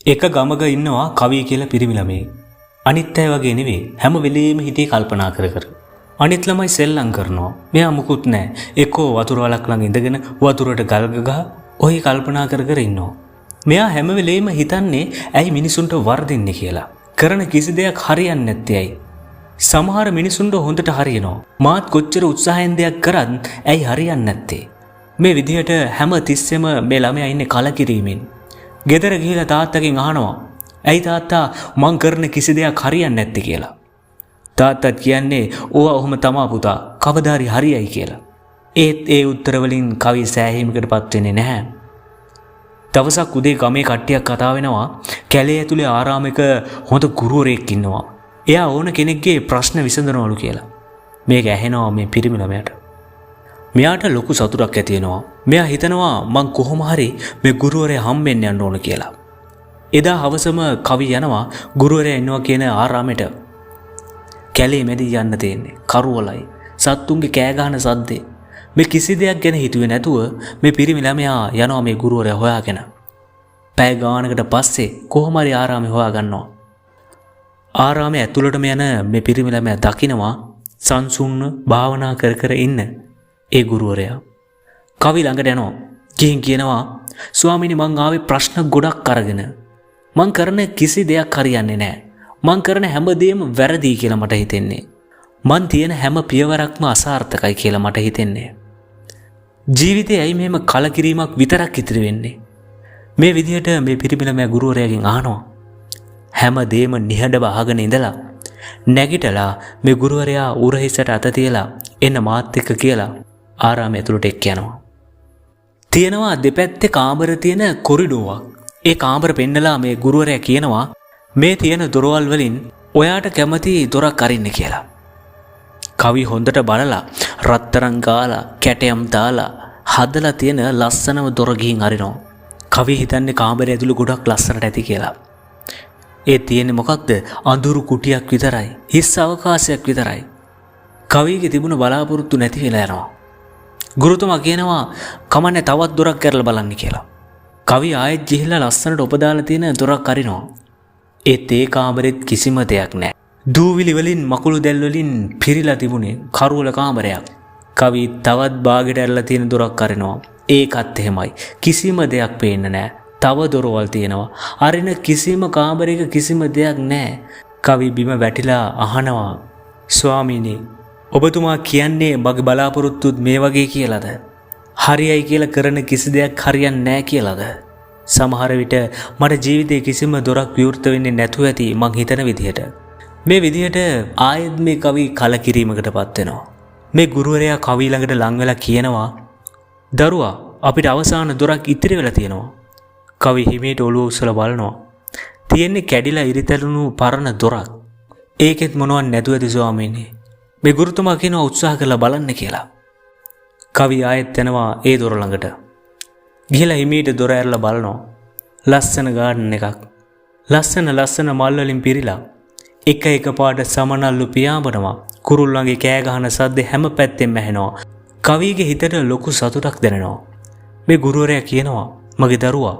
එක ගමක ඉන්නවා කවි කියලා පිරිමි ළමයෙක්. අනිත් අය වගේ නෙවෙයි හැම වෙලෙම හිතේ කල්පනා කර කර. අනිත් ළමයි සෙල්ලම් කරනවා. මෙයා මුකුත් නැහැ. එක්කෝ වතුර වලක් ළඟ ඉඳගෙන වතුරට ගල් ගහ ඔහි කල්පනා කර කර ඉන්නවා. මෙයා හැම වෙලෙම හිතන්නේ ඇයි මිනිසුන්ට වර්ධින්නේ කියලා. කරන කිසි දෙයක් හරියන්නේ නැත්තේ ඇයි? සමහර මිනිසුන්ට හොඳට හරියනවා. මාත් කොච්චර උත්සාහයෙන් දෙයක් කරත් ඇයි හරියන්නේ නැත්තේ? මේ විදිහට හැම තිස්සෙම මේ ළමයා ඉන්නේ කලකිරීමෙන්. ගෙදර ගිහිලා තාත්තගෙන් අහනවා ඇයි තාත්තා මං කරන කිසි දෙයක් හරියන්නේ නැත්තේ කියලා. තාත්තත් කියන්නේ ඕවා ඔහොම තමා පුතා කවදාරි හරියයි කියලා. ඒත් ඒ උත්තර වලින් කවි සෑහීමකටපත් වෙන්නේ නැහැ. දවසක් උදේ ගමේ කට්ටියක් කතා වෙනවා කැලේ ඇතුලේ ආරාමයක හොඳ ගුරුවරයෙක් ඉන්නවා. එයා ඕන කෙනෙක්ගේ ප්‍රශ්න විසඳනවලු කියලා. මේක ඇහෙනවා මේ පිරිමි ළමයාට. මෙයාට ලොකු සතුටක් ඇති වෙනවා. මෙයා හිතනවා මං කොහොම හරි මේ ගුරුවරයා හම්බෙන්න යන්න ඕන කියලා. එදා හවසම කවි යනවා ගුරුවරයා ඉන්නවා කියන ආරාමෙට. කැලේ මැදි යන්න තියෙන්නේ. කරුවලයි. සත්තුන්ගේ කෑ ගහන සද්දේ. මේ කිසි දෙයක් ගැන හිතුවේ නැතුව මේ පිරිමි ළමයා යනවා මේ ගුරුවරයා හොයාගෙන. පැය ගානකට පස්සේ කොහොම හරි ආරාමේ හොයා ගන්නවා. ආරාමයේ ඇතුළටම යන මේ පිරිමි ළමයා දකිනවා සංසුන්ව භාවනා කර කර ඉන්න ඒ ගුරුවරයා. කවි ළඟට යනවා. ගිහින් කියනවා ස්වාමීනි මං ආවේ ප්‍රශ්න ගොඩක් අරගෙන. මං කරන කිසි දෙයක් හරියන්නේ නැහැ. මං කරන හැම දෙයක්ම වැරදි කියලා මට හිතෙන්නේ. මං තියෙන හැම පියවරක්ම අසාර්ථකයි කියලා මට හිතෙන්නේ. ජීවිතේ ඇයි මෙහෙම කලකිරීමක් විතරක් ඉතිරි වෙන්නේ? මේ විදිහට මේ පිරිමි ළමයා ගුරුවරයාගෙන් අහනවා. හැම දෙයක්ම නිහඬව අහගෙන ඉඳලා නැගිටලා මේ ගුරුවරයා උරහිසට අත තියලා එන්න මාත් එක්ක කියලා ආරාමය ඇතුළට එක්ක යනවා. තියෙනවා දෙපැත්තේ කාමර තියෙන කොරිඩෝවක්. ඒ කාමර පෙන්නලා මේ ගුරුවරයා කියනවා මේ තියෙන දොරවල් වලින් ඔයාට කැමති දොරක් අරින්න කියලා. කවි හොඳට බලලා රත්තරන් ගාලා කැටයම් දාලා හදලා තියෙන ලස්සනම දොර ගිහින් අරිනවා. කවි හිතන්නේ කාමරය ඇතුළේ ගොඩක් ලස්සනට ඇති කියලා. ඒ තියෙන්නේ මොකක්ද? අඳුරු කුටියක් විතරයි. හිස් අවකාශයක් විතරයි. කවිගේ තිබුණ බලාපොරොත්තු නැති වෙලා යනවා. ගුරුතුමා කියනවා කමන්නේ තවත් දොරක් කරලා බලන්න කියලා. කවි ආයෙත් ගිහිල්ලා ලස්සනට ඔපදාලා තියෙන දොරක් අරිනවා. ඒත් ඒ කාමරෙත් කිසිම දෙයක් නැහැ. දූවිලි වලින් මකුළු දැල් වලින් පිරීලා තිබුණේ කරුවල කාමරයක්. කවි තවත් බාගෙට ඇරලා තියෙන දොරක් අරිනවා. ඒකත් එහෙමයි. කිසිම දෙයක් පේන්නේ නැහැ. තව දොරවල් තියෙනවා. අරින කිසිම කාමරයක කිසිම දෙයක් නැහැ. කවි බිම වැටිලා අහනවා ස්වාමීනි ඔබතුමා කියන්නේ මගේ බලාපොරොත්තුත් මේ වගේ කියලාද? හරියයි කියලා කරන කිසි දෙයක් හරියන්නේ නැහැ කියලාද? සමහර විට මට ජීවිතේ කිසිම දොරක් විවෘත වෙන්නේ නැතුව ඇති මං හිතන විදිහට. මේ විදිහට ආයෙත් මේ කවි කලකිරීමකටපත් වෙනවා. මේ ගුරුවරයා කවි ළඟට ලං වෙලා කියනවා දරුවා අපිට අවසාන දොරක් ඉතිරි වෙලා තියෙනවා. කවි හිමීට ඔළුව උස්සලා බලනවා. තියෙන්නේ කැඩිලා ඉරිතැළුණු පරණ දොරක්. ඒකෙත් මොනවත් නැතුව ඇති ස්වාමීනි. මේ ගුරුතුමා කියනවා උත්සාහ කරලා බලන්න කියලා. කවි ආයෙත් යනවා ඒ දොර ළඟට. ගිහලා හිමීට දොර ඇරලා බලනවා. ලස්සන ගාඩන් එකක්. ලස්සන මල් වලින් පිරීලා. එක පාට සමනල්ලු පියාඹනවා. කුරුල්ලන්ගේ කෑ ගහන සද්ද හැම පැත්තෙම ඇහෙනවා. කවිගේ හිතට ලොකු සතුටක් දැනෙනවා. මේ ගුරුවරයා කියනවා මගේ දරුවා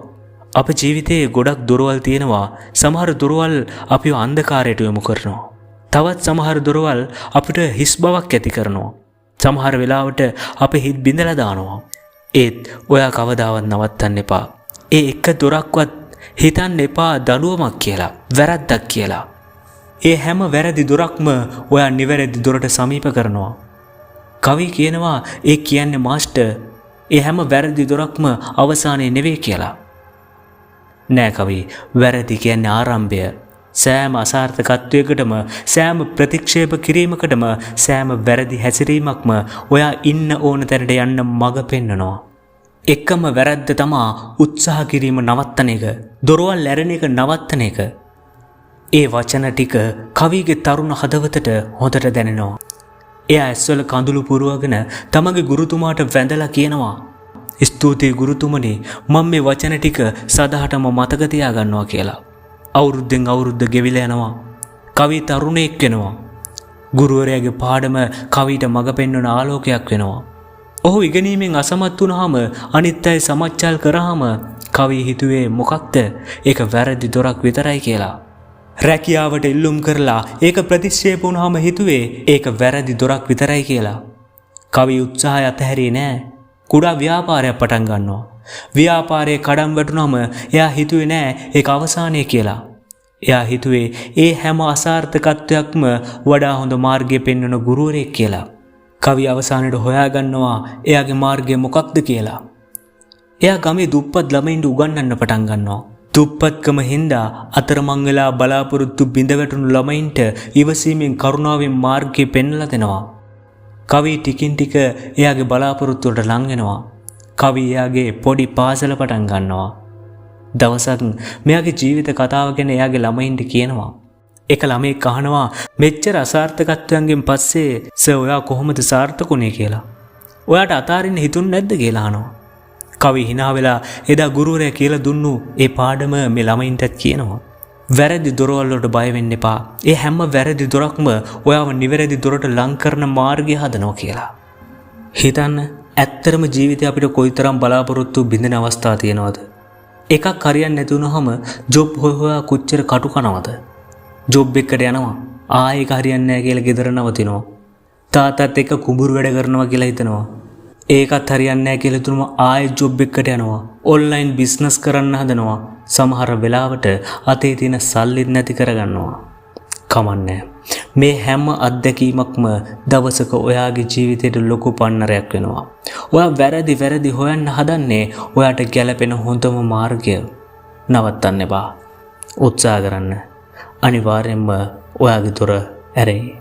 අපේ ජීවිතේ ගොඩක් දොරවල් තියෙනවා. සමහර දොරවල් අපිව අන්ධකාරයට යොමු කරනවා. තවත් සමහර දොරවල් අපිට හිස් බවක් ඇති කරනවා. සමහර වෙලාවට අපේ හිත බිඳලා දානවා. ඒත් ඔයා කවදාවත් නවත්තන්න එපා. ඒ එක දොරක්වත් හිතන්න එපා දඬුවමක් කියලා, වැරද්දක් කියලා. ඒ හැම වැරදි දොරක්ම ඔයා නිවැරදි දොරට සමීප කරනවා. කවි කියනවා ඒ කියන්නේ මාස්ටර් ඒ හැම වැරදි දොරක්ම අවසානයේ නෙවෙයි කියලා. නෑ කවි, වැරදි කියන්නේ ආරම්භය. සෑම අසාර්ථකත්වයකටම, සෑම ප්‍රතික්ෂේප කිරීමකටම, සෑම වැරදි හැසිරීමක්ම ඔයා ඉන්න ඕන තැනට යන්න මඟ පෙන්වනවා. එකම වැරද්ද තමා උත්සාහ කිරීම නවත්තන එක, දොරවල් ඇරෙන එක නවත්තන එක. ඒ වචන ටික කවිගේ තරුණ හදවතට හොඳට දැනෙනවා. එයා ඇස්වල කඳුළු පුරවගෙන තමගේ ගුරුතුමාට වැඳලා කියනවා ස්තුතියි ගුරුතුමනි මම මේ වචන ටික සදාටම මතක තියාගන්නවා කියලා. අවුරුද්දෙන් අවුරුද්ද ගෙවිලා යනවා. කවි තරුණයෙක් වෙනවා. ගුරුවරයාගේ පාඩම කවිට මඟ පෙන්වන ආලෝකයක් වෙනවා. ඔහු ඉගෙනීමෙන් අසමත් වුණාම අනිත් අය සමච්චල් කරාම කවි හිතුවේ මොකක්ද? ඒක වැරදි දොරක් විතරයි කියලා. රැකියාවට ඉල්ලුම් කරලා ඒක ප්‍රතික්ෂේප වුණාම හිතුවේ ඒක වැරදි දොරක් විතරයි කියලා. කවි උත්සාහය අතහැරියේ නෑ. කුඩා ව්‍යාපාරයක් පටන් ගන්නවා. ව්‍යාපාරයේ කඩම් වැටුනම එයා හිතුවේ නෑ ඒක අවසානය කියලා. එයා හිතුවේ ඒ හැම අසාර්ථකත්වයක්ම වඩා හොඳ මාර්ගය පෙන්වන ගුරුවරයෙක් කියලා. කවි අවසානයේ හොයාගන්නවා එයාගේ මාර්ගය මොකක්ද කියලා. එයා ගමේ දුප්පත් ළමයින්ට උගන්වන්න පටන් ගන්නවා. දුප්පත්කම හින්දා අතරමං වෙලා බලාපොරොත්තු බිඳ වැටුණු ළමයින්ට ඉවසීමෙන් කරුණාවෙන් මාර්ගය පෙන්වලා දෙනවා. කවි ටිකින් ටික එයාගේ බලාපොරොත්තු වලට ලං වෙනවා. කවි එයාගේ පොඩි පාසල පටන් ගන්නවා. දවසක් මෙයාගේ ජීවිත කතාව ගැන එයාගේ ළමයින්ට කියනවා. එක ළමෙක් අහනවා මෙච්චර අසාර්ථකත්වයන්ගෙන් පස්සේ සර් ඔයා කොහොමද සාර්ථකුනේ කියලා. ඔයාට අතාරින්න හිතුන්නේ නැද්ද කියලා අහනවා. කවි hina වෙලා එදා ගුරුවරයා කියලා දුන්නු ඒ පාඩම මේ ළමයින්ටත් කියනවා. වැරදි දොරවල් වලට බය වෙන්න එපා. ඒ හැම වැරදි දොරක්ම ඔයාව නිවැරදි දොරට ලං කරන මාර්ගය හදනවා කියලා. හිතන්න ඇත්තරම ජීවිතේ අපිට කොයිතරම් බලාපොරොත්තු බිඳින අවස්ථා තියෙනවද? එකක් හරියන්නේ නැති වුනහම ජොබ් හොයා කොච්චර කටු කනවද? ජොබ් එකට යනවා. ආයෙක හරියන්නේ නැහැ කියලා ගෙදර නවතිනවා. තාත්තත් එක්ක කුඹුරු වැඩ කරනවා කියලා හිතනවා. ඒකත් හරියන්නේ නැහැ කියලා හිතුනම ආයෙ ජොබ් එකට යනවා. ඔන්ලයින් බිස්නස් කරන්න හදනවා. සමහර වෙලාවට අතේ තියෙන සල්ලි නැති කරගන්නවා. කමන්නේ. මේ හැම අත්දැකීමක්ම දවසක ඔයාගේ ජීවිතයට ලොකු පන්නරයක් වෙනවා. ඔයා වැරදි හොයන්න හදන්නේ ඔයාට ගැළපෙන හොඳම මාර්ගය. නවත්තන්න එපා. උත්සාහ කරන්න. අනිවාර්යෙන්ම ඔයාගේ දොර ඇරෙයි.